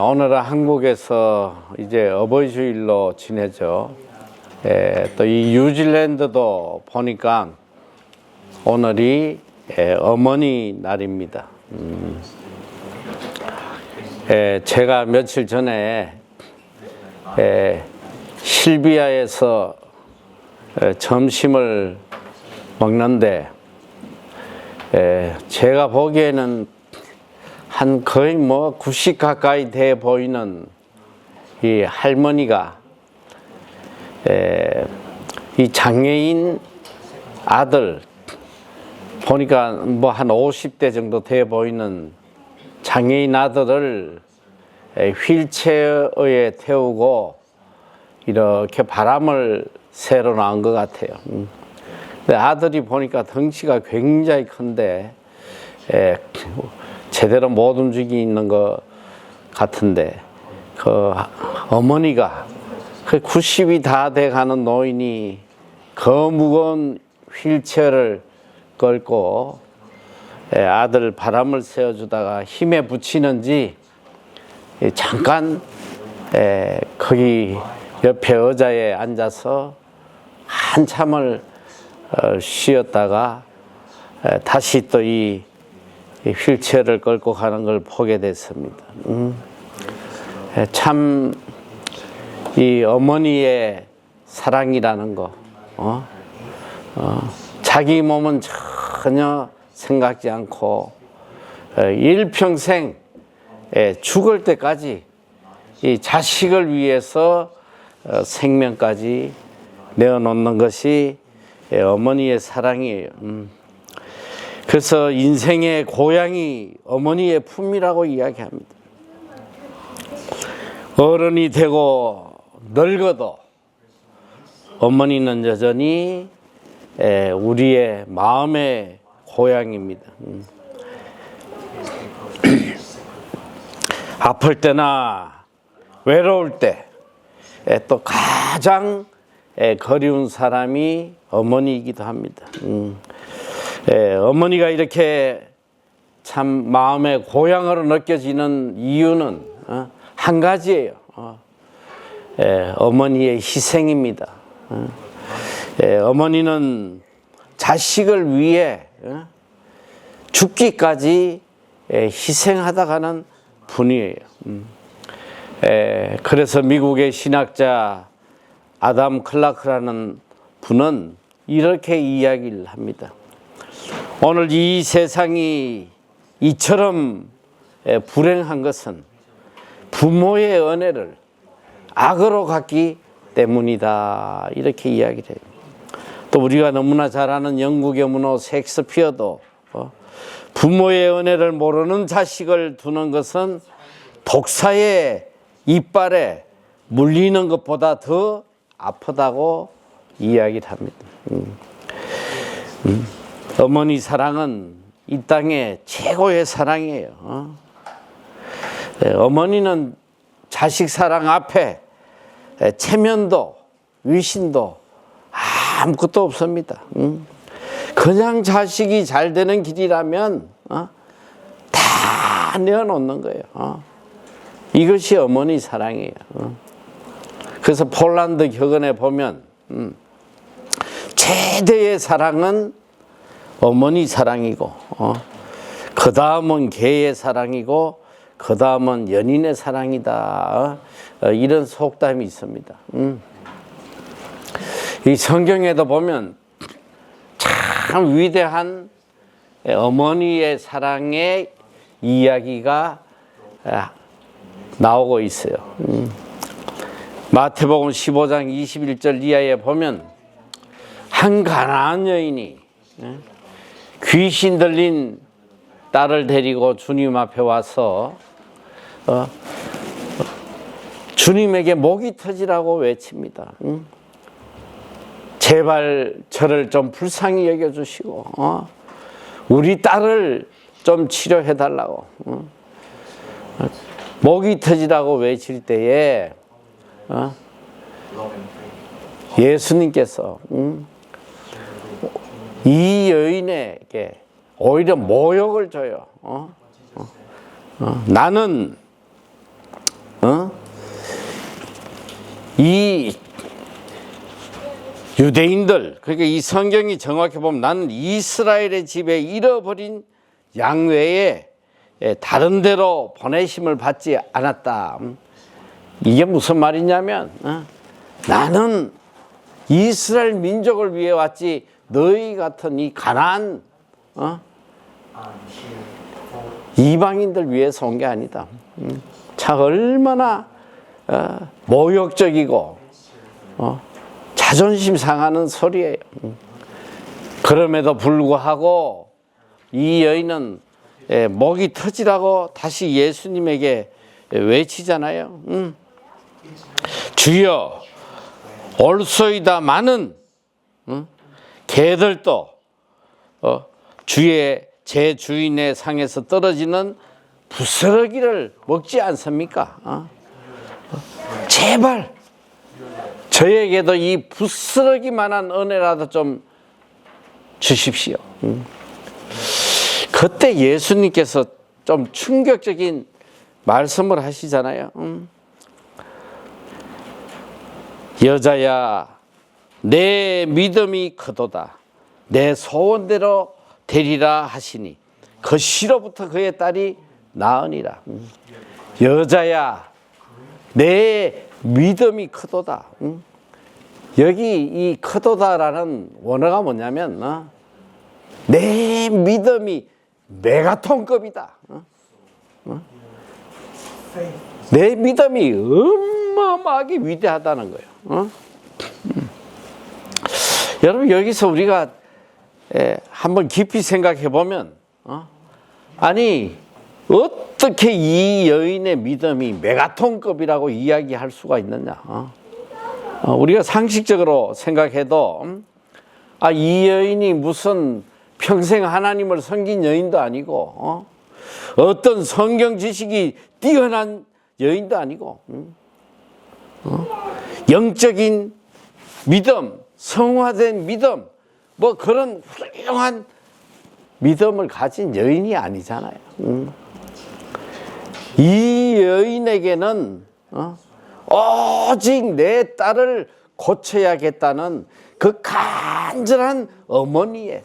오늘은 한국에서 이제 어버이 주일로 지내죠. 또 이 뉴질랜드도 보니까 오늘이 어머니 날입니다. 제가 며칠 전에 실비아에서 점심을 먹는데 제가 보기에는 한 거의 90 가까이 돼 보이는 이 할머니가 이 장애인 아들 보니까 한 50대 정도 돼 보이는 장애인 아들을 휠체어에 태우고 이렇게 바람을 새러 나온 것 같아요. 근데 아들이 보니까 덩치가 굉장히 큰데 제대로 못 움직이는 것 같은데 그 어머니가 90이 다 돼가는 노인이 그 무거운 휠체어를 끌고 아들 바람을 쐬어주다가 힘에 부치는지 잠깐 거기 옆에 의자에 앉아서 한참을 쉬었다가 다시 또 이 휠체어를 끌고 가는 걸 보게 됐습니다. 참 이 어머니의 사랑이라는 거, 자기 몸은 전혀 생각지 않고 일평생 죽을 때까지 이 자식을 위해서 생명까지 내어놓는 것이 어머니의 사랑이에요. 그래서 인생의 고향이 어머니의 품이라고 이야기합니다. 어른이 되고 늙어도 어머니는 여전히 우리의 마음의 고향입니다. 아플 때나 외로울 때 또 가장 그리운 사람이 어머니이기도 합니다. 어머니가 이렇게 참 마음의 고향으로 느껴지는 이유는 한 가지예요. 어머니의 희생입니다. 어머니는 자식을 위해 죽기까지 희생하다 가는 분이에요. 그래서 미국의 신학자 아담 클라크라는 분은 이렇게 이야기를 합니다. 오늘 이 세상이 이처럼 불행한 것은 부모의 은혜를 악으로 갚기 때문이다. 이렇게 이야기를 해요. 또 우리가 너무나 잘 아는 영국의 문호 셰익스피어도 부모의 은혜를 모르는 자식을 두는 것은 독사의 이빨에 물리는 것보다 더 아프다고 이야기를 합니다. 어머니 사랑은 이 땅의 최고의 사랑이에요. 어머니는 자식 사랑 앞에 체면도 위신도 아무것도 없습니다. 그냥 자식이 잘 되는 길이라면 다 내어놓는 거예요. 이것이 어머니 사랑이에요. 그래서 폴란드 격언에 보면 최대의 사랑은 어머니 사랑이고 그 다음은 개의 사랑이고 그 다음은 연인의 사랑이다. 이런 속담이 있습니다. 이 성경에도 보면 참 위대한 어머니의 사랑의 이야기가 나오고 있어요. 마태복음 15장 21절 이하에 보면 한 가나안 여인이 귀신 들린 딸을 데리고 주님 앞에 와서 주님에게 목이 터지라고 외칩니다. 제발 저를 좀 불쌍히 여겨주시고 우리 딸을 좀 치료해 달라고 목이 터지라고 외칠 때에 예수님께서 이 여인에게 오히려 모욕을 줘요. 나는 이 유대인들, 그러니까 이 성경이 정확히 보면 나는 이스라엘의 집에 잃어버린 양 외에 다른 데로 보내심을 받지 않았다. 이게 무슨 말이냐면 나는 이스라엘 민족을 위해 왔지 너희 같은 이 가나안 이방인들 위해서 온 게 아니다. 참 얼마나 모욕적이고 자존심 상하는 소리예요. 그럼에도 불구하고 이 여인은 목이 터지라고 다시 예수님에게 외치잖아요. 주여 올소이다. 많은 개들도 주의 제 주인의 상에서 떨어지는 부스러기를 먹지 않습니까? 제발 저에게도 이 부스러기만한 은혜라도 좀 주십시오. 그때 예수님께서 좀 충격적인 말씀을 하시잖아요. 여자야, 내 믿음이 크도다. 내 소원대로 되리라 하시니 그 시로부터 그의 딸이 나으니라. 여자야, 내 믿음이 크도다. 여기 이 크도다라는 원어가 뭐냐면 내 믿음이 메가톤급이다. 내 믿음이 어마어마하게 위대하다는 거예요. 여러분, 여기서 우리가 한번 깊이 생각해 보면 아니 어떻게 이 여인의 믿음이 메가톤급이라고 이야기할 수가 있느냐. 우리가 상식적으로 생각해도 이 여인이 무슨 평생 하나님을 섬긴 여인도 아니고 어떤 성경 지식이 뛰어난 여인도 아니고 영적인 믿음, 성화된 믿음, 뭐 그런 훌륭한 믿음을 가진 여인이 아니잖아요. 이 여인에게는 오직 내 딸을 고쳐야겠다는 그 간절한 어머니의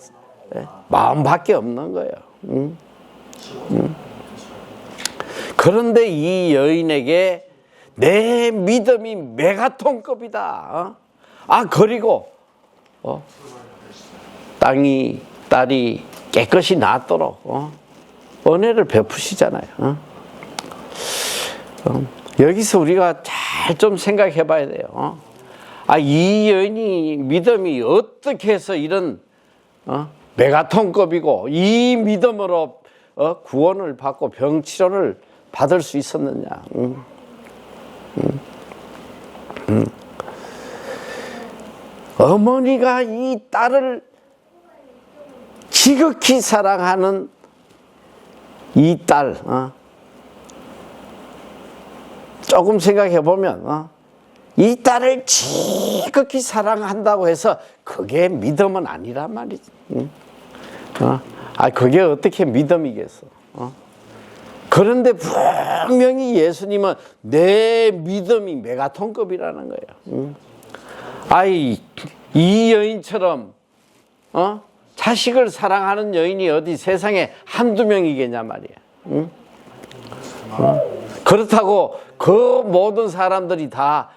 마음밖에 없는 거예요. 그런데 이 여인에게 내 믿음이 메가톤급이다. 그리고 딸이 깨끗이 낫도록 은혜를 베푸시잖아요. 여기서 우리가 잘 좀 생각해 봐야 돼요. 이 여인이 믿음이 어떻게 해서 이런 메가톤급이고 이 믿음으로 구원을 받고 병치료를 받을 수 있었느냐. 어머니가 이 딸을 지극히 사랑하는 이 딸, 조금 생각해 보면 이 딸을 지극히 사랑한다고 해서 그게 믿음은 아니란 말이지. 그게 어떻게 믿음이겠어? 그런데 분명히 예수님은 내 믿음이 메가톤급이라는 거예요. 이 여인처럼 자식을 사랑하는 여인이 어디 세상에 한두 명이겠냐 말이야. 그렇다고 그 모든 사람들이 다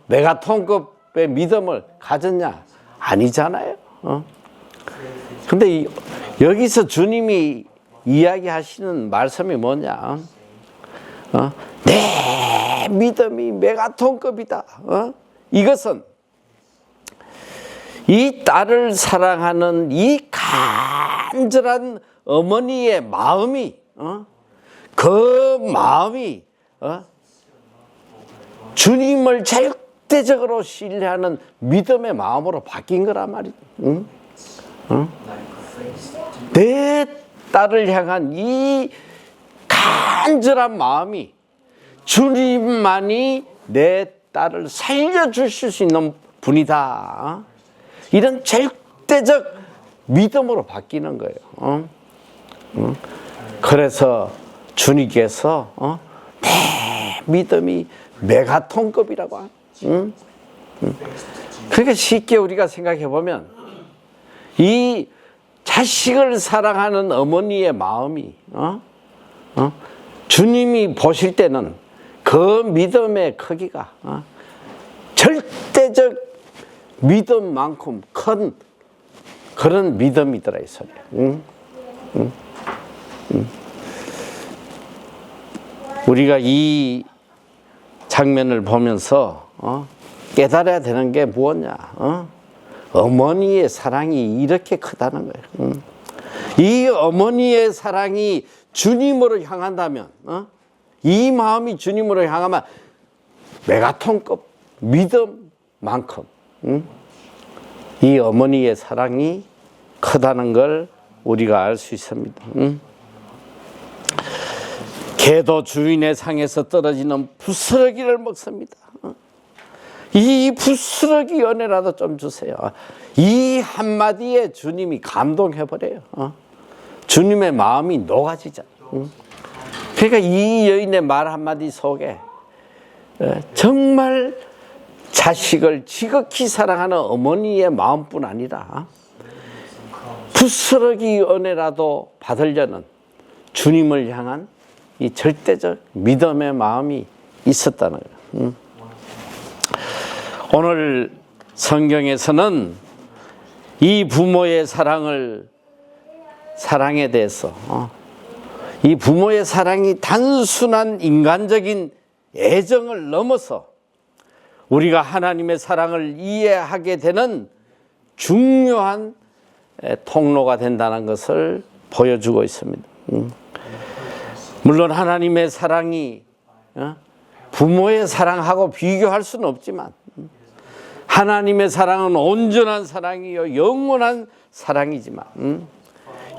메가톤급의 믿음을 가졌냐? 아니잖아요. 근데 여기서 주님이 이야기하시는 말씀이 뭐냐? 내 믿음이 메가톤급이다. 이것은 이 딸을 사랑하는 이 간절한 어머니의 마음이 그 마음이 주님을 절대적으로 신뢰하는 믿음의 마음으로 바뀐 거란 말이지. 내 딸을 향한 이 간절한 마음이 주님만이 내 딸을 살려주실 수 있는 분이다. 이런 절대적 믿음으로 바뀌는 거예요. 그래서 주님께서 내 믿음이 메가톤급이라고 하는. 그러니까 쉽게 우리가 생각해 보면 이 자식을 사랑하는 어머니의 마음이 주님이 보실 때는 그 믿음의 크기가 절대적 믿음만큼 큰 그런 믿음이더라 이 소리야. 우리가 이 장면을 보면서 깨달아야 되는 게 무엇냐? 어머니의 사랑이 이렇게 크다는 거예요. 이 어머니의 사랑이 주님으로 향한다면, 이 마음이 주님으로 향하면 메가톤급 믿음만큼 이 어머니의 사랑이 크다는 걸 우리가 알 수 있습니다. 개도 주인의 상에서 떨어지는 부스러기를 먹습니다. 이 부스러기 연애라도 좀 주세요. 이 한마디에 주님이 감동해버려요. 주님의 마음이 녹아지잖아. 그러니까 이 여인의 말 한마디 속에 정말 자식을 지극히 사랑하는 어머니의 마음뿐 아니라 부스러기 은혜라도 받으려는 주님을 향한 이 절대적 믿음의 마음이 있었다는 거예요. 오늘 성경에서는 이 부모의 사랑에 대해서 이 부모의 사랑이 단순한 인간적인 애정을 넘어서 우리가 하나님의 사랑을 이해하게 되는 중요한 통로가 된다는 것을 보여주고 있습니다. 물론 하나님의 사랑이 부모의 사랑하고 비교할 수는 없지만 하나님의 사랑은 온전한 사랑이요 영원한 사랑이지만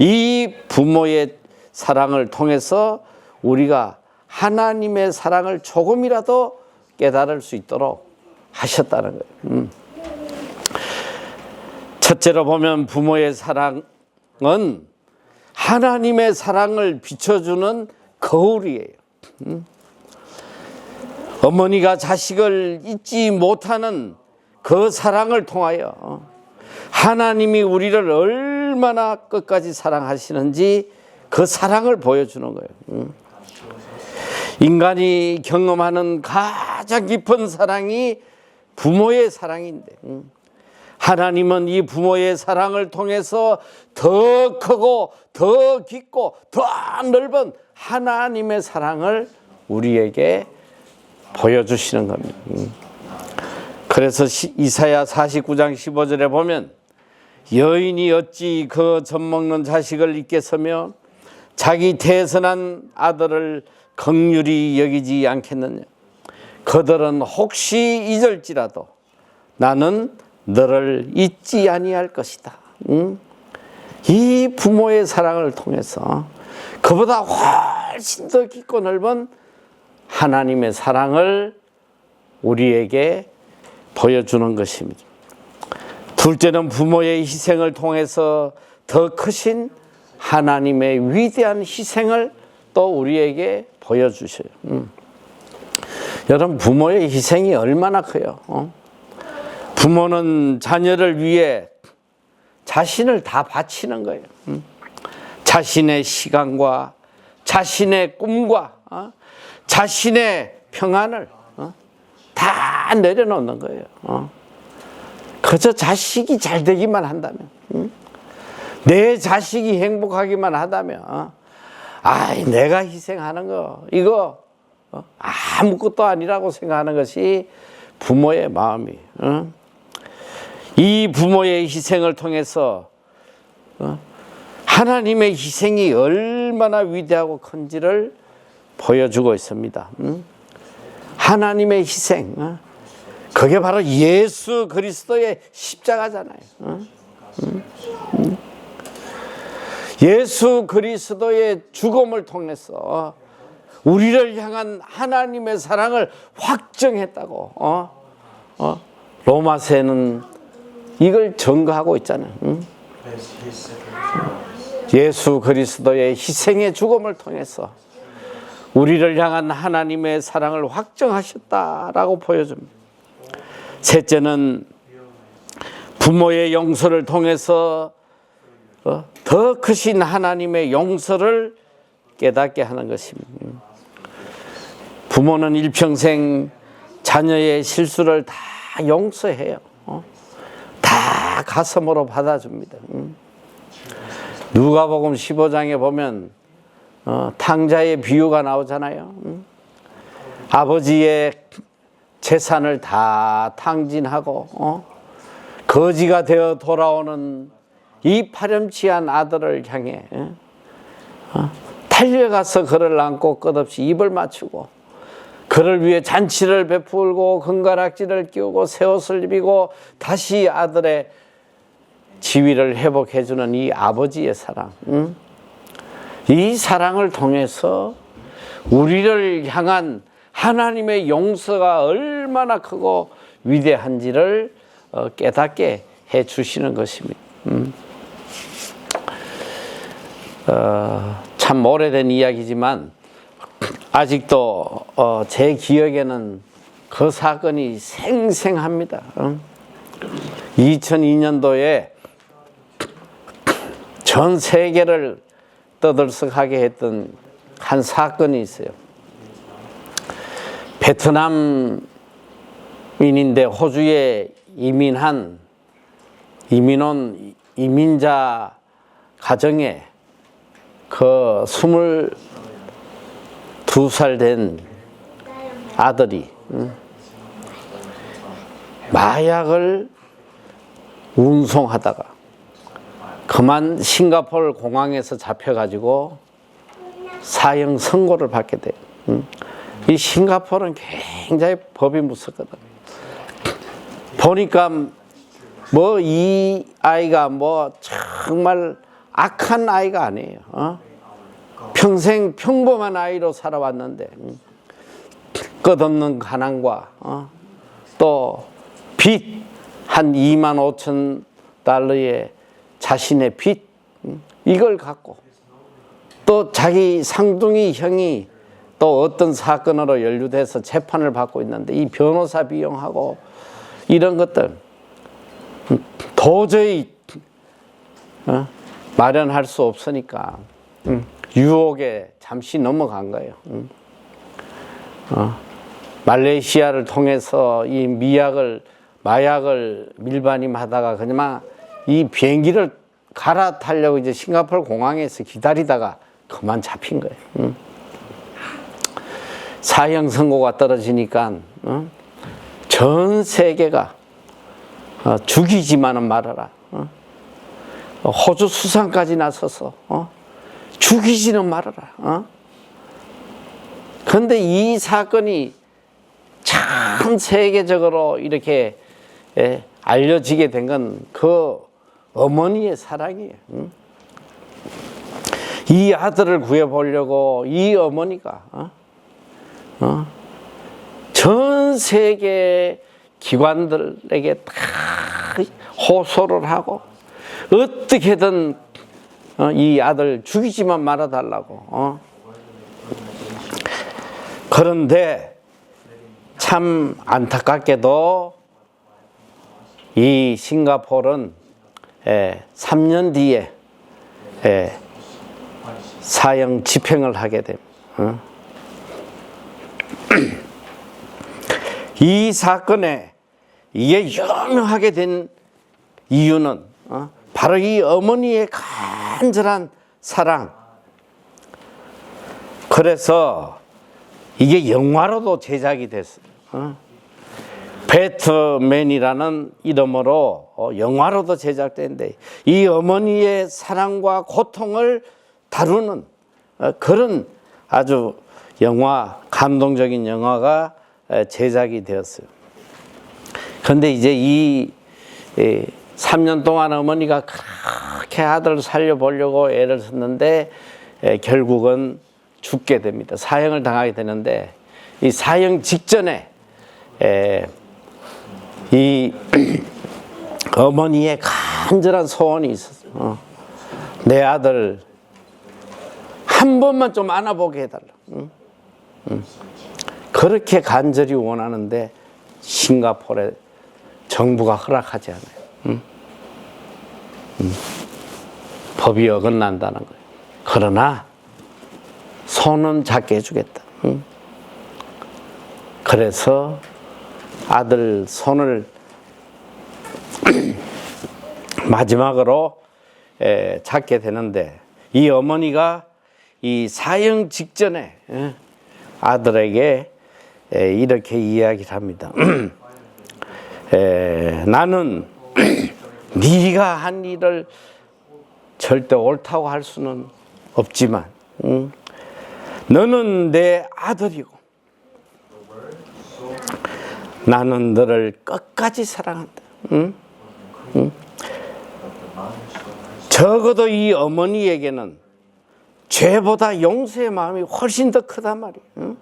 이 부모의 사랑을 통해서 우리가 하나님의 사랑을 조금이라도 깨달을 수 있도록 하셨다는 거예요. 첫째로 보면 부모의 사랑은 하나님의 사랑을 비춰주는 거울이에요. 어머니가 자식을 잊지 못하는 그 사랑을 통하여 하나님이 우리를 얼마나 끝까지 사랑하시는지 그 사랑을 보여주는 거예요. 인간이 경험하는 가장 깊은 사랑이 부모의 사랑인데 하나님은 이 부모의 사랑을 통해서 더 크고 더 깊고 더 넓은 하나님의 사랑을 우리에게 보여주시는 겁니다. 그래서 이사야 49장 15절에 보면 여인이 어찌 그 젖먹는 자식을 잊겠으며 자기 태어난 아들을 긍휼히 여기지 않겠느냐. 그들은 혹시 잊을지라도 나는 너를 잊지 아니할 것이다. 이 부모의 사랑을 통해서 그보다 훨씬 더 깊고 넓은 하나님의 사랑을 우리에게 보여주는 것입니다. 둘째는 부모의 희생을 통해서 더 크신 하나님의 위대한 희생을 또 우리에게 보여주셔요. 여러분, 부모의 희생이 얼마나 커요. 부모는 자녀를 위해 자신을 다 바치는 거예요. 자신의 시간과 자신의 꿈과 자신의 평안을 다 내려놓는 거예요. 그저 자식이 잘 되기만 한다면, 내 자식이 행복하기만 하다면, 내가 희생하는 거 이거 아무것도 아니라고 생각하는 것이 부모의 마음이에요. 이 부모의 희생을 통해서 하나님의 희생이 얼마나 위대하고 큰지를 보여주고 있습니다. 하나님의 희생, 그게 바로 예수 그리스도의 십자가잖아요. 예수 그리스도의 죽음을 통해서 우리를 향한 하나님의 사랑을 확정했다고 로마서에는 이걸 증거하고 있잖아요. 예수 그리스도의 희생의 죽음을 통해서 우리를 향한 하나님의 사랑을 확정하셨다라고 보여줍니다. 셋째는 부모의 용서를 통해서 더 크신 하나님의 용서를 깨닫게 하는 것입니다. 부모는 일평생 자녀의 실수를 다 용서해요. 다 가슴으로 받아줍니다. 누가복음 15장에 보면 탕자의 비유가 나오잖아요. 아버지의 재산을 다 탕진하고 거지가 되어 돌아오는 이 파렴치한 아들을 향해 달려가서 그를 안고 끝없이 입을 맞추고 그를 위해 잔치를 베풀고 금가락지를 끼우고 새 옷을 입히고 다시 아들의 지위를 회복해주는 이 아버지의 사랑, 이 사랑을 통해서 우리를 향한 하나님의 용서가 얼마나 크고 위대한지를 깨닫게 해주시는 것입니다. 참 오래된 이야기지만 아직도 제 기억에는 그 사건이 생생합니다. 2002년도에 전 세계를 떠들썩하게 했던 한 사건이 있어요. 베트남인인데 호주에 이민한 이민자 가정에 그 22살 된 아들이 마약을 운송하다가 그만 싱가포르 공항에서 잡혀가지고 사형 선고를 받게 돼요. 이 싱가포르는 굉장히 법이 무섭거든. 보니까 뭐 이 아이가 뭐 정말 악한 아이가 아니에요. 평생 평범한 아이로 살아왔는데 끝없는 가난과 또 빚 한 2만 5천 달러의 자신의 빚 이걸 갖고 또 자기 상둥이 형이 또 어떤 사건으로 연루돼서 재판을 받고 있는데 이 변호사 비용하고 이런 것들 도저히 마련할 수 없으니까 유혹에 잠시 넘어간 거예요. 말레이시아를 통해서 이 마약을 밀반임하다가 그냥 이 비행기를 갈아타려고 이제 싱가포르 공항에서 기다리다가 그만 잡힌 거예요. 사형 선고가 떨어지니까 전 세계가 죽이지만은 말아라. 호주 수상까지 나서서 죽이지는 말아라. 그런데 이 사건이 참 세계적으로 이렇게 알려지게 된 건 그 어머니의 사랑이에요. 이 아들을 구해보려고 이 어머니가 전 세계 기관들에게 다 호소를 하고 어떻게든 이 아들 죽이지만 말아달라고. 그런데 참 안타깝게도 이 싱가포르는 3년 뒤에 사형 집행을 하게 됩니다. 이 사건에 이게 유명하게 된 이유는 바로 이 어머니의 간절한 사랑. 그래서 이게 영화로도 제작이 됐어요. 배트맨이라는 이름으로 영화로도 제작된데 이 어머니의 사랑과 고통을 다루는 그런 아주 감동적인 영화가 제작이 되었어요. 그런데 이제 이 3년 동안 어머니가 그렇게 아들을 살려보려고 애를 썼는데 결국은 죽게 됩니다. 사형을 당하게 되는데 이 사형 직전에 이 어머니의 간절한 소원이 있었어요. 내 아들 한 번만 좀 안아보게 해달라. 그렇게 간절히 원하는데 싱가포르의 정부가 허락하지 않아요. 법이 어긋난다는 거예요. 그러나 손은 잡게 해주겠다. 그래서 아들 손을 마지막으로 잡게 되는데, 이 어머니가 이 사형 직전에 아들에게 이렇게 이야기를 합니다. 나는 네가 한 일을 절대 옳다고 할 수는 없지만 너는 내 아들이고 나는 너를 끝까지 사랑한다. 적어도 이 어머니에게는 죄보다 용서의 마음이 훨씬 더 크단 말이에요.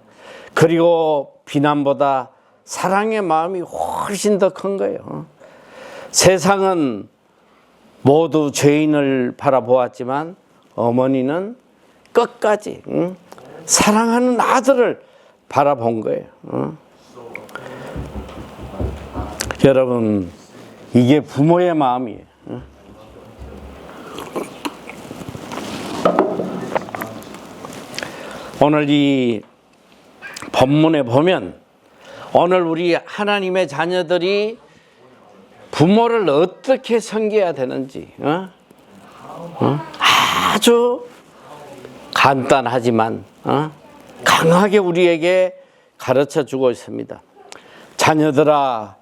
그리고 비난보다 사랑의 마음이 훨씬 더 큰 거예요. 세상은 모두 죄인을 바라보았지만 어머니는 끝까지 사랑하는 아들을 바라본 거예요. 여러분, 이게 부모의 마음이에요. 오늘 이 본문에 보면 오늘 우리 하나님의 자녀들이 부모를 어떻게 섬겨야 되는지 아주 간단하지만 강하게 우리에게 가르쳐 주고 있습니다. 자녀들아,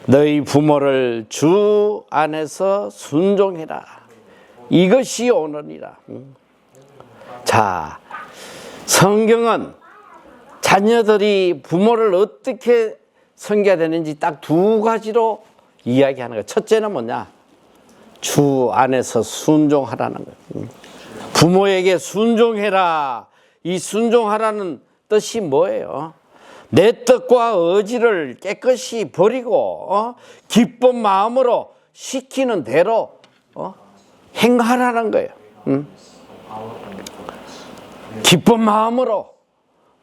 너희 부모를 주 안에서 순종해라. 이것이 오늘이라. 자, 성경은 자녀들이 부모를 어떻게 섬겨야 되는지 딱 두 가지로 이야기하는 거예요. 첫째는 뭐냐? 주 안에서 순종하라는 거예요. 부모에게 순종해라. 이 순종하라는 뜻이 뭐예요? 내 뜻과 의지를 깨끗이 버리고 기쁜 마음으로 시키는 대로 행하라는 거예요. 기쁜 마음으로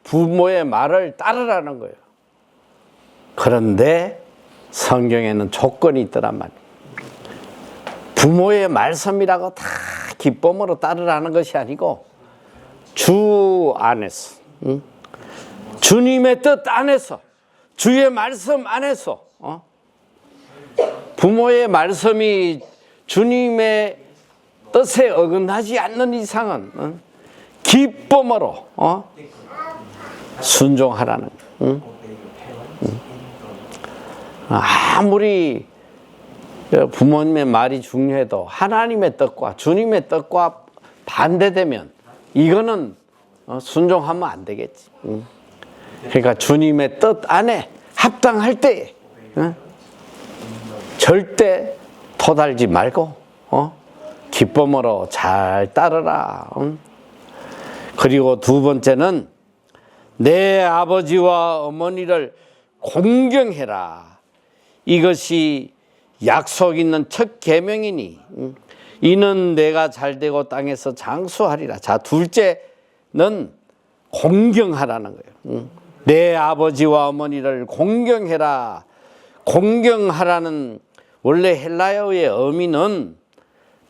부모의 말을 따르라는 거예요. 그런데 성경에는 조건이 있더란 말이에요. 부모의 말씀이라고 다 기쁨으로 따르라는 것이 아니고 주 안에서, 주님의 뜻 안에서, 주의 말씀 안에서, 부모의 말씀이 주님의 뜻에 어긋나지 않는 이상은 기쁨으로 순종하라는 거예요. 아무리 부모님의 말이 중요해도 하나님의 뜻과 주님의 뜻과 반대되면 이거는 순종하면 안 되겠지. 그러니까 주님의 뜻 안에 합당할 때 절대 토달지 말고 기쁨으로 잘 따르라. 그리고 두 번째는 내 아버지와 어머니를 공경해라. 이것이 약속 있는 첫 계명이니 이는 내가 잘되고 땅에서 장수하리라. 자, 둘째는 공경하라는 거예요. 내 아버지와 어머니를 공경해라. 공경하라는 원래 헬라어의 의미는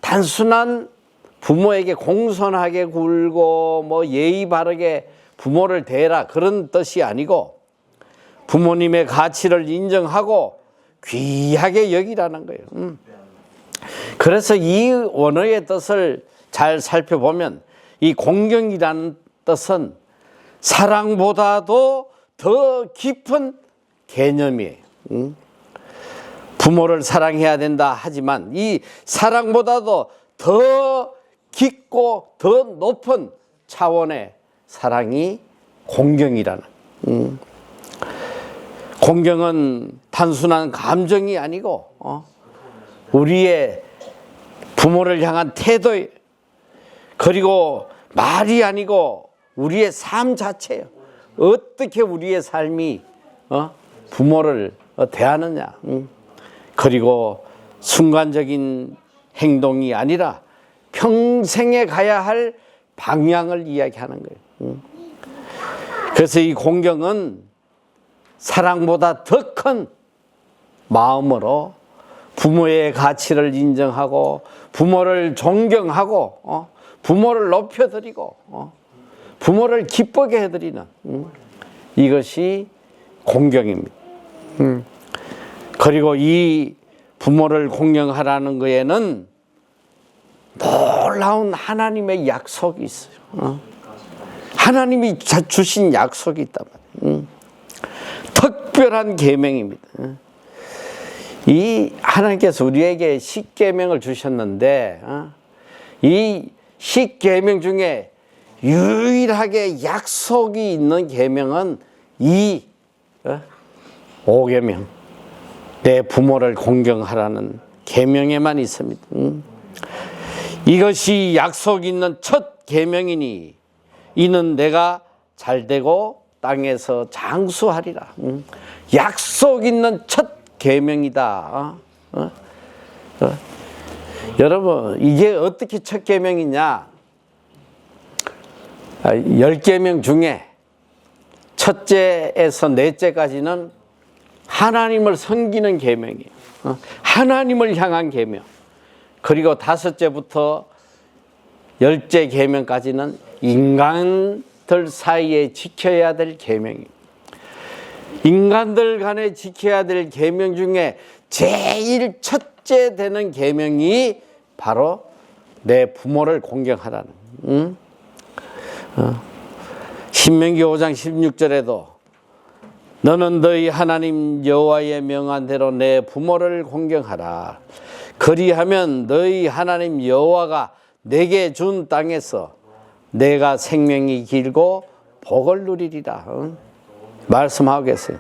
단순한 부모에게 공손하게 굴고 뭐 예의 바르게 부모를 대해라 그런 뜻이 아니고 부모님의 가치를 인정하고 귀하게 여기라는 거예요. 그래서 이 원어의 뜻을 잘 살펴보면 이 공경이라는 뜻은 사랑보다도 더 깊은 개념이에요. 부모를 사랑해야 된다 하지만 이 사랑보다도 더 깊고 더 높은 차원의 사랑이 공경이라는. 공경은 단순한 감정이 아니고 우리의 부모를 향한 태도, 그리고 말이 아니고 우리의 삶 자체예요. 어떻게 우리의 삶이 부모를 대하느냐. 그리고 순간적인 행동이 아니라 평생에 가야 할 방향을 이야기하는 거예요. 그래서 이 공경은 사랑보다 더 큰 마음으로 부모의 가치를 인정하고 부모를 존경하고 부모를 높여드리고 부모를 기쁘게 해드리는 이것이 공경입니다. 그리고 이 부모를 공경하라는 거에는 놀라운 하나님의 약속이 있어요. 하나님이 주신 약속이 있단 말이에요. 특별한 계명입니다. 이 하나님께서 우리에게 10계명을 주셨는데 이 10계명 중에 유일하게 약속이 있는 계명은 이 5계명, 내 부모를 공경하라는 계명에만 있습니다. 이것이 약속 있는 첫 계명이니 이는 내가 잘되고 땅에서 장수하리라. 약속 있는 첫 계명이다. 여러분, 이게 어떻게 첫 계명이냐? 10계명 중에 첫째에서 넷째까지는 하나님을 섬기는 계명이에요. 하나님을 향한 계명. 그리고 5째부터 10째 계명까지는 인간들 사이에 지켜야 될 계명이에요. 인간들 간에 지켜야 될 계명 중에 제일 첫째 되는 계명이 바로 내 부모를 공경하라는. 신명기 5장 16절에도 너는 너희 하나님 여호와의 명한 대로 내 부모를 공경하라. 그리하면 너희 하나님 여호와가 내게 준 땅에서 내가 생명이 길고 복을 누리리라. 말씀하고 계세요.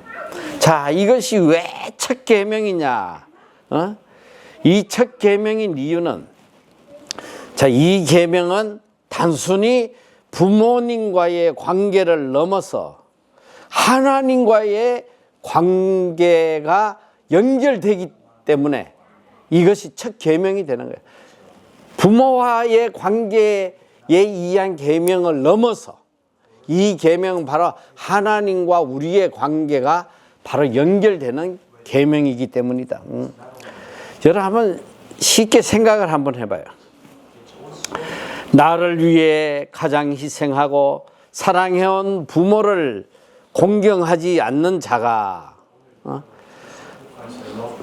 자, 이것이 왜 첫 계명이냐? 이 첫 계명인 이유는, 자, 이 계명은 단순히 부모님과의 관계를 넘어서 하나님과의 관계가 연결되기 때문에 이것이 첫 계명이 되는 거예요. 부모와의 관계에 의한 계명을 넘어서 이 계명은 바로 하나님과 우리의 관계가 바로 연결되는 계명이기 때문이다. 여러분 한번 쉽게 생각을 한번 해봐요. 나를 위해 가장 희생하고 사랑해온 부모를 공경하지 않는 자가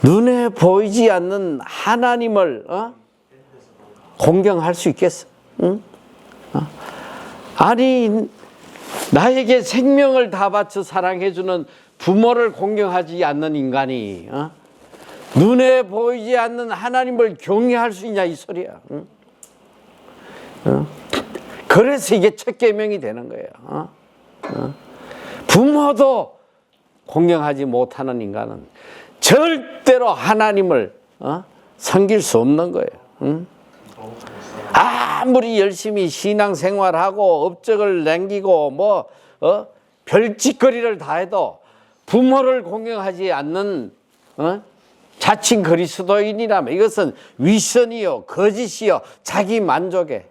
눈에 보이지 않는 하나님을 공경할 수 있겠어? 아니, 나에게 생명을 다 바쳐 사랑해주는 부모를 공경하지 않는 인간이 눈에 보이지 않는 하나님을 경외할 수 있냐, 이 소리야. 그래서 이게 첫 계명이 되는 거예요. 부모도 공경하지 못하는 인간은 절대로 하나님을 섬길 수 없는 거예요. 아무리 열심히 신앙생활하고 업적을 남기고 별짓거리를 다 해도 부모를 공경하지 않는 자칭 그리스도인이라면 이것은 위선이요 거짓이요 자기 만족의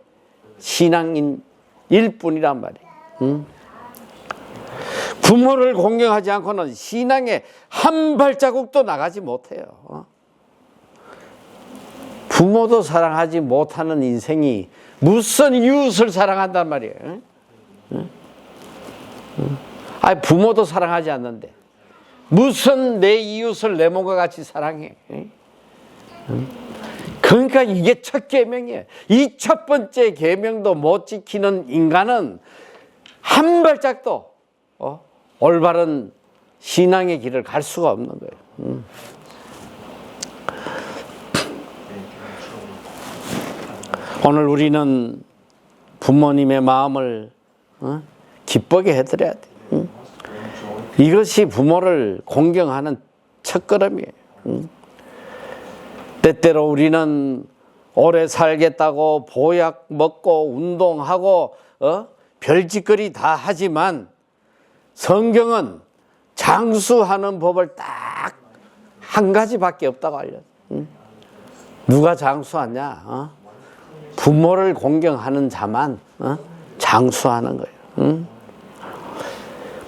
신앙인일 뿐이란 말이에요. 부모를 공경하지 않고는 신앙에 한 발자국도 나가지 못해요. 부모도 사랑하지 못하는 인생이 무슨 이웃을 사랑한단 말이에요. 아니, 부모도 사랑하지 않는데 무슨 내 이웃을 내 몸과 같이 사랑해. 그러니까 이게 첫 계명이에요. 이 첫 번째 계명도 못 지키는 인간은 한 발짝도 올바른 신앙의 길을 갈 수가 없는 거예요. 오늘 우리는 부모님의 마음을 기쁘게 해드려야 돼. 이것이 부모를 공경하는 첫걸음이에요. 때때로 우리는 오래 살겠다고 보약 먹고 운동하고 별짓거리 다 하지만 성경은 장수하는 법을 딱 한 가지밖에 없다고 알려요. 누가 장수하냐? 부모를 공경하는 자만 장수하는 거예요.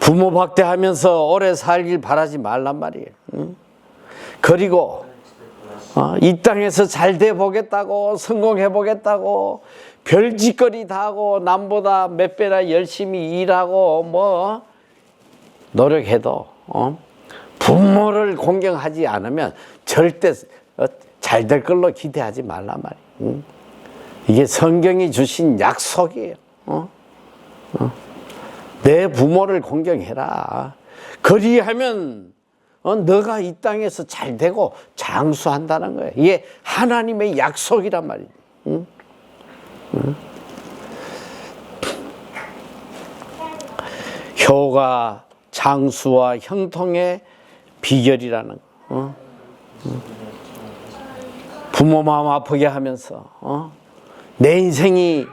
부모 박대하면서 오래 살길 바라지 말란 말이에요. 그리고 이 땅에서 잘 돼 보겠다고, 성공해 보겠다고, 별짓거리 다 하고 남보다 몇 배나 열심히 일하고 뭐 노력해도 부모를 공경하지 않으면 절대 잘 될 걸로 기대하지 말란 말이에요. 이게 성경이 주신 약속이에요. 내 부모를 공경해라. 그리하면 너가 이 땅에서 잘 되고 장수한다는 거예요. 이게 하나님의 약속이란 말이에요. 효가 장수와 형통의 비결이라는 거. 부모 마음 아프게 하면서 내 인생이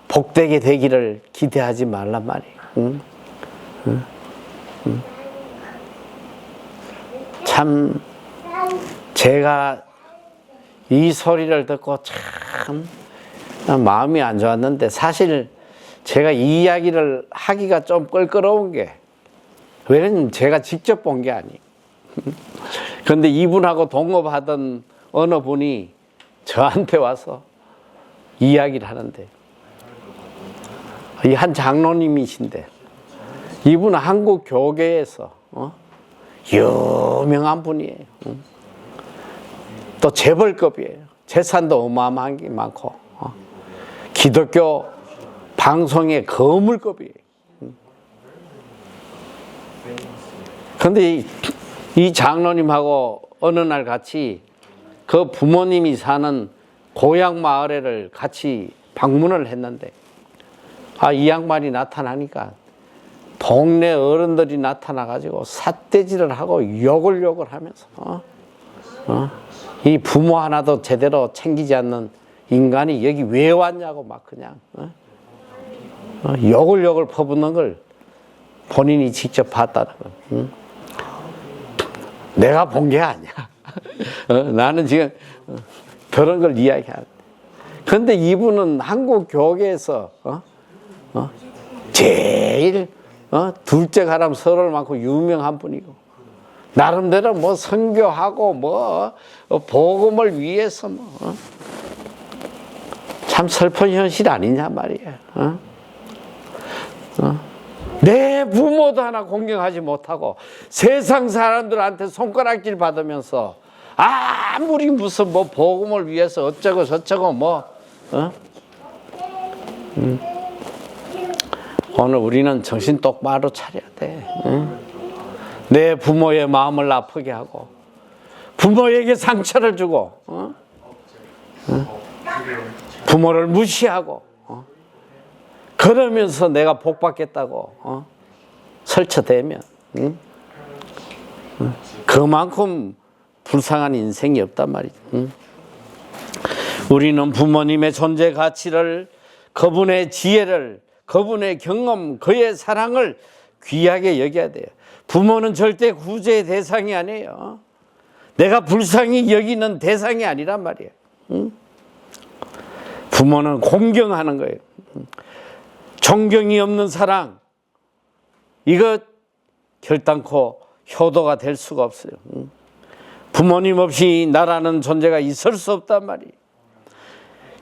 복되게 되기를 기대하지 말란 말이에요. 참 제가 이 소리를 듣고 참 마음이 안 좋았는데, 사실 제가 이 이야기를 하기가 좀 껄끄러운 게, 왜냐면 제가 직접 본 게 아니에요. 그런데 이분하고 동업하던 어느 분이 저한테 와서 이야기를 하는데, 이 한 장로님이신데, 이분은 한국 교계에서 유명한 분이에요. 또 재벌급이에요. 재산도 어마어마한 게 많고, 기독교 방송의 거물급이에요. 그런데 이 장로님하고 어느 날 같이 그 부모님이 사는 고향 마을에를 같이 방문을 했는데, 이 양반이 나타나니까 동네 어른들이 나타나가지고 삿대질을 하고 욕을 하면서 이 부모 하나도 제대로 챙기지 않는 인간이 여기 왜 왔냐고 막 그냥 욕을 퍼붓는 걸 본인이 직접 봤다는 거. 내가 본 게 아니야. 나는 지금 그런 걸 이야기하는데, 그런데 이분은 한국 교계에서 제일 둘째 가람 서를 많고 유명한 분이고, 나름대로 뭐 선교하고 뭐 복음을 위해서 참 슬픈 현실 아니냐 말이야. 내 부모도 하나 공경하지 못하고 세상 사람들한테 손가락질 받으면서 아무리 무슨 뭐 복음을 위해서 어쩌고 저쩌고 오늘 우리는 정신 똑바로 차려야 돼. 내 부모의 마음을 아프게 하고 부모에게 상처를 주고 부모를 무시하고 그러면서 내가 복 받겠다고 설쳐대면 그만큼 불쌍한 인생이 없단 말이죠. 우리는 부모님의 존재 가치를, 그분의 지혜를, 그분의 경험, 그의 사랑을 귀하게 여겨야 돼요. 부모는 절대 구제의 대상이 아니에요. 내가 불쌍히 여기는 대상이 아니란 말이에요. 부모는 공경하는 거예요. 존경이 없는 사랑, 이거 결단코 효도가 될 수가 없어요. 부모님 없이 나라는 존재가 있을 수 없단 말이에요.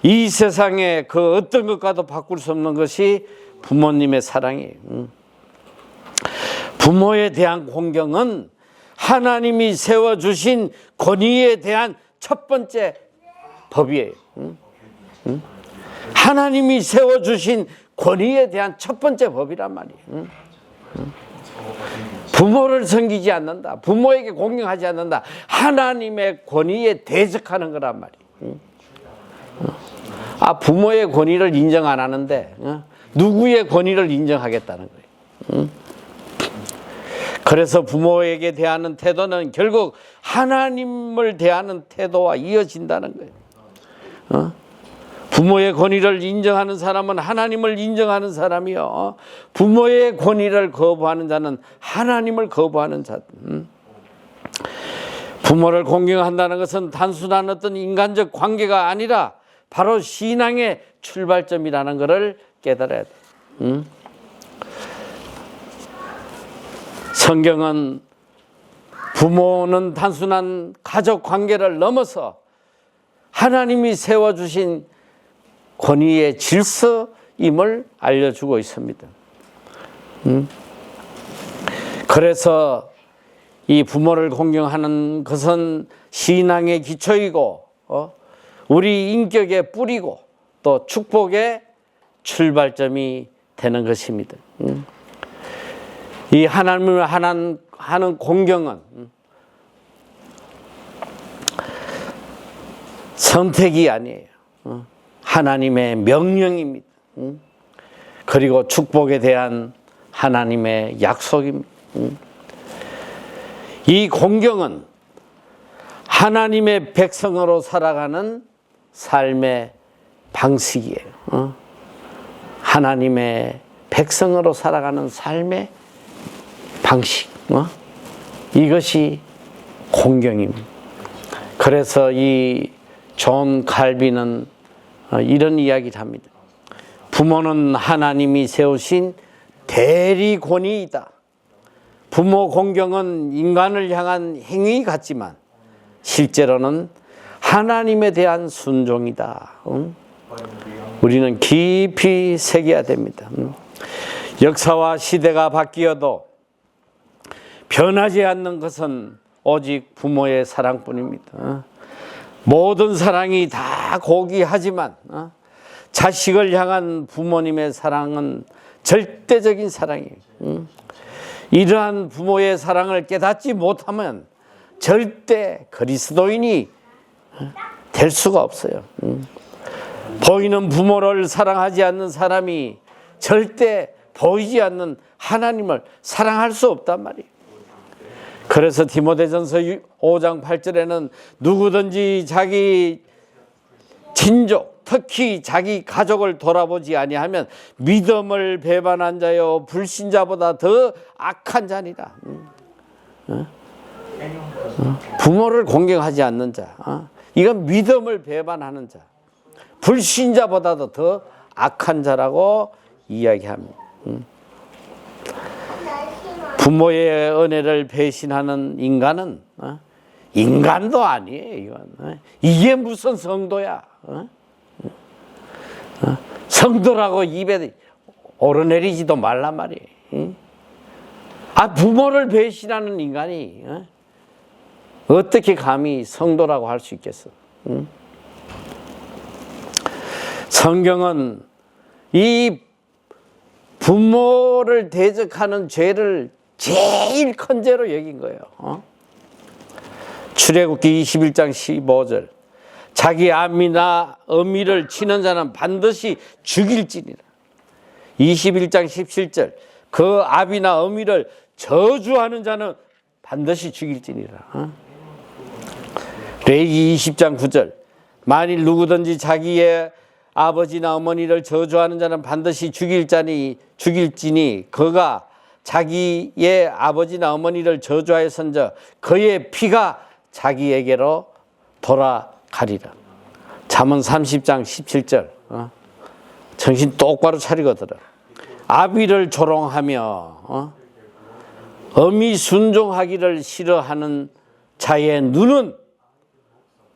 이 세상에 그 어떤 것과도 바꿀 수 없는 것이 부모님의 사랑이에요. 부모에 대한 공경은 하나님이 세워주신 권위에 대한 첫 번째 법이에요. 하나님이 세워주신 권위에 대한 첫 번째 법이란 말이에요. 부모를 섬기지 않는다, 부모에게 공경하지 않는다, 하나님의 권위에 대적하는 거란 말이에요. 부모의 권위를 인정 안 하는데 누구의 권위를 인정하겠다는 거예요. 그래서 부모에게 대하는 태도는 결국 하나님을 대하는 태도와 이어진다는 거예요. 부모의 권위를 인정하는 사람은 하나님을 인정하는 사람이요, 부모의 권위를 거부하는 자는 하나님을 거부하는 자. 부모를 공경한다는 것은 단순한 어떤 인간적 관계가 아니라 바로 신앙의 출발점이라는 것을 깨달아야 돼. 성경은 부모는 단순한 가족 관계를 넘어서 하나님이 세워주신 권위의 질서임을 알려주고 있습니다. 그래서 이 부모를 공경하는 것은 신앙의 기초이고 우리 인격의 뿌리고 또 축복의 출발점이 되는 것입니다. 이 하나님을 하는 공경은 선택이 아니에요. 하나님의 명령입니다. 그리고 축복에 대한 하나님의 약속입니다. 이 공경은 하나님의 백성으로 살아가는 삶의 방식이에요. 하나님의 백성으로 살아가는 삶의 방식. 이것이 공경입니다. 그래서 이 존 칼빈은 이런 이야기를 합니다. 부모는 하나님이 세우신 대리 권위이다. 부모 공경은 인간을 향한 행위 같지만 실제로는 하나님에 대한 순종이다. 우리는 깊이 새겨야 됩니다. 역사와 시대가 바뀌어도 변하지 않는 것은 오직 부모의 사랑뿐입니다. 모든 사랑이 다 고귀하지만 자식을 향한 부모님의 사랑은 절대적인 사랑이에요. 이러한 부모의 사랑을 깨닫지 못하면 절대 그리스도인이 될 수가 없어요. 보이는 부모를 사랑하지 않는 사람이 절대 보이지 않는 하나님을 사랑할 수 없단 말이에요. 그래서 디모데전서 5장 8절에는 누구든지 자기 친족, 특히 자기 가족을 돌아보지 아니하면 믿음을 배반한 자요 불신자보다 더 악한 자니라. 부모를 공경하지 않는 자, 이건 믿음을 배반하는 자, 불신자보다도 더 악한 자라고 이야기합니다. 부모의 은혜를 배신하는 인간은 인간도 아니에요. 이건. 이게 무슨 성도야? 성도라고 입에 오르내리지도 말란 말이에요. 부모를 배신하는 인간이 어떻게 감히 성도라고 할 수 있겠어? 성경은 이 부모를 대적하는 죄를 제일 큰 죄로 여긴 거예요. 출애굽기 21장 15절 자기 아미나 어미를 치는 자는 반드시 죽일지니라. 21장 17절 그 아비나 어미를 저주하는 자는 반드시 죽일지니라. 레위기 20장 9절 만일 누구든지 자기의 아버지나 어머니를 저주하는 자는 반드시 죽일지니 그가 자기의 아버지나 어머니를 저주하였은즉 그의 피가 자기에게로 돌아가리라. 잠언 30장 17절 정신 똑바로 차리거들어. 아비를 조롱하며 어미 순종하기를 싫어하는 자의 눈은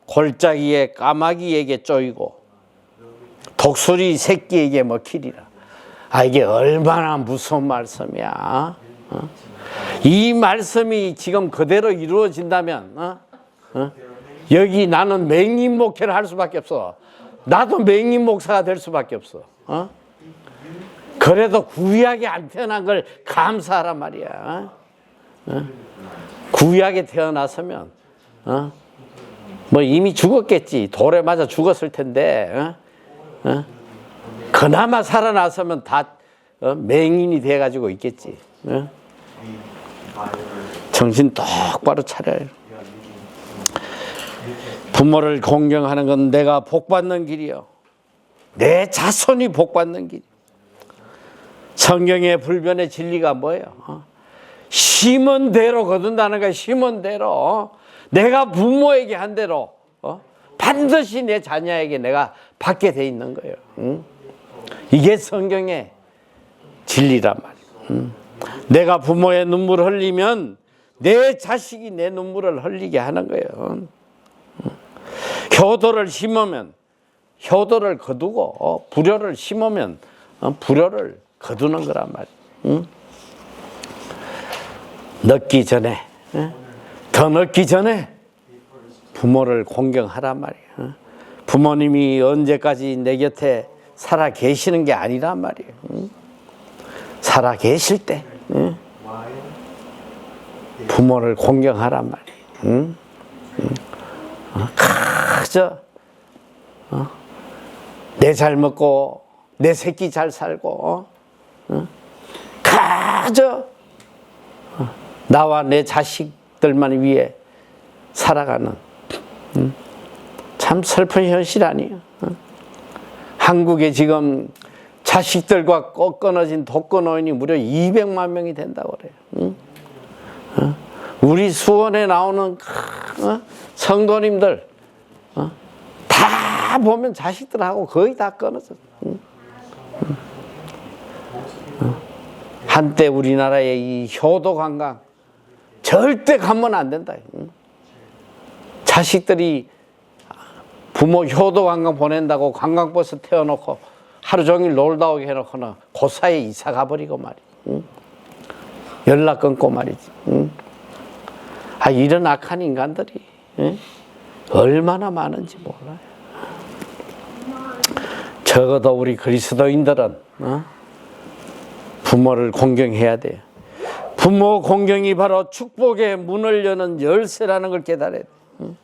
골짜기의 까마귀에게 쪼이고 독수리 새끼에게 먹히리라. 이게 얼마나 무서운 말씀이야. 이 말씀이 지금 그대로 이루어진다면 여기 나는 맹인 목회를 할 수밖에 없어. 나도 맹인 목사가 될 수밖에 없어. 그래도 구약에 안 태어난 걸 감사하란 말이야. 구약에 태어났으면 뭐 이미 죽었겠지. 돌에 맞아 죽었을 텐데 그나마 살아났으면 다 맹인이 돼가지고 있겠지. 정신 똑바로 차려요. 부모를 공경하는 건 내가 복받는 길이요 내 자손이 복받는 길. 성경의 불변의 진리가 뭐예요? 심은 대로 거둔다는 거야. 심은 대로 내가 부모에게 한 대로 반드시 내 자녀에게 내가 받게 돼 있는 거예요. 이게 성경의 진리란 말이에요. 내가 부모의 눈물을 흘리면 내 자식이 내 눈물을 흘리게 하는 거예요. 효도를 심으면 효도를 거두고 불효를 심으면 불효를 거두는 거란 말이에요. 늦기 전에, 더 늦기 전에 부모를 공경하란 말이에요. 부모님이 언제까지 내 곁에 살아 계시는 게 아니란 말이에요. 살아 계실 때 부모를 공경하란 말이에요. 그저 내 잘 먹고 내 새끼 잘 살고 그저 나와 내 자식들만 위해 살아가는 참 슬픈 현실 아니에요. 한국에 지금 자식들과 끊어진 독거노인이 무려 200만 명이 된다고 그래요. 우리 수원에 나오는 성도님들 다 보면 자식들하고 거의 다 끊어졌어. 한때 우리나라의 이 효도 관광 절대 가면 안 된다. 자식들이 부모 효도 관광 보낸다고 관광버스 태워놓고 하루 종일 놀다 오게 해놓고는 그 사이에 이사 가버리고 말이야. 연락 끊고 말이지. 이런 악한 인간들이 얼마나 많은지 몰라요. 적어도 우리 그리스도인들은 부모를 공경해야 돼요. 부모 공경이 바로 축복의 문을 여는 열쇠라는 걸 깨달아야 돼요.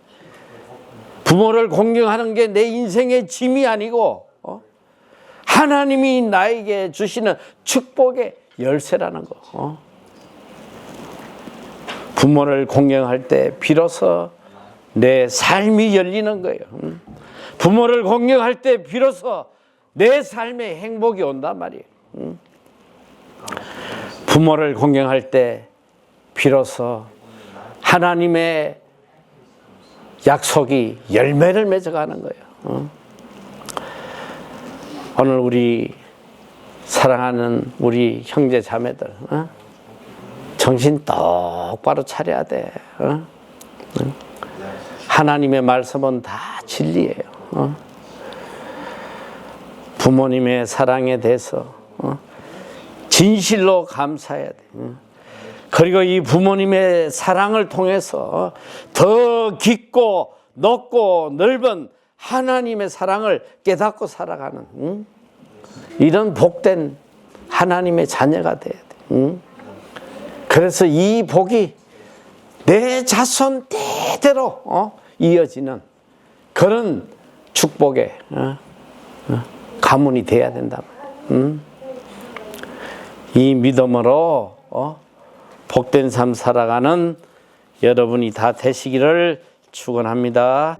부모를 공경하는 게 내 인생의 짐이 아니고 하나님이 나에게 주시는 축복의 열쇠라는 거. 부모를 공경할 때 비로소 내 삶이 열리는 거예요. 부모를 공경할 때 비로소 내 삶에 행복이 온단 말이에요. 부모를 공경할 때 비로소 하나님의 약속이 열매를 맺어가는 거예요. 오늘 우리 사랑하는 우리 형제 자매들 정신 똑바로 차려야 돼. 하나님의 말씀은 다 진리예요. 부모님의 사랑에 대해서 진실로 감사해야 돼. 그리고 이 부모님의 사랑을 통해서 더 깊고 높고 넓은 하나님의 사랑을 깨닫고 살아가는 이런 복된 하나님의 자녀가 돼야 돼. 그래서 이 복이 내 자손 대대로 이어지는 그런 축복의 가문이 돼야 된다. 이 믿음으로 복된 삶 살아가는 여러분이 다 되시기를 축원합니다.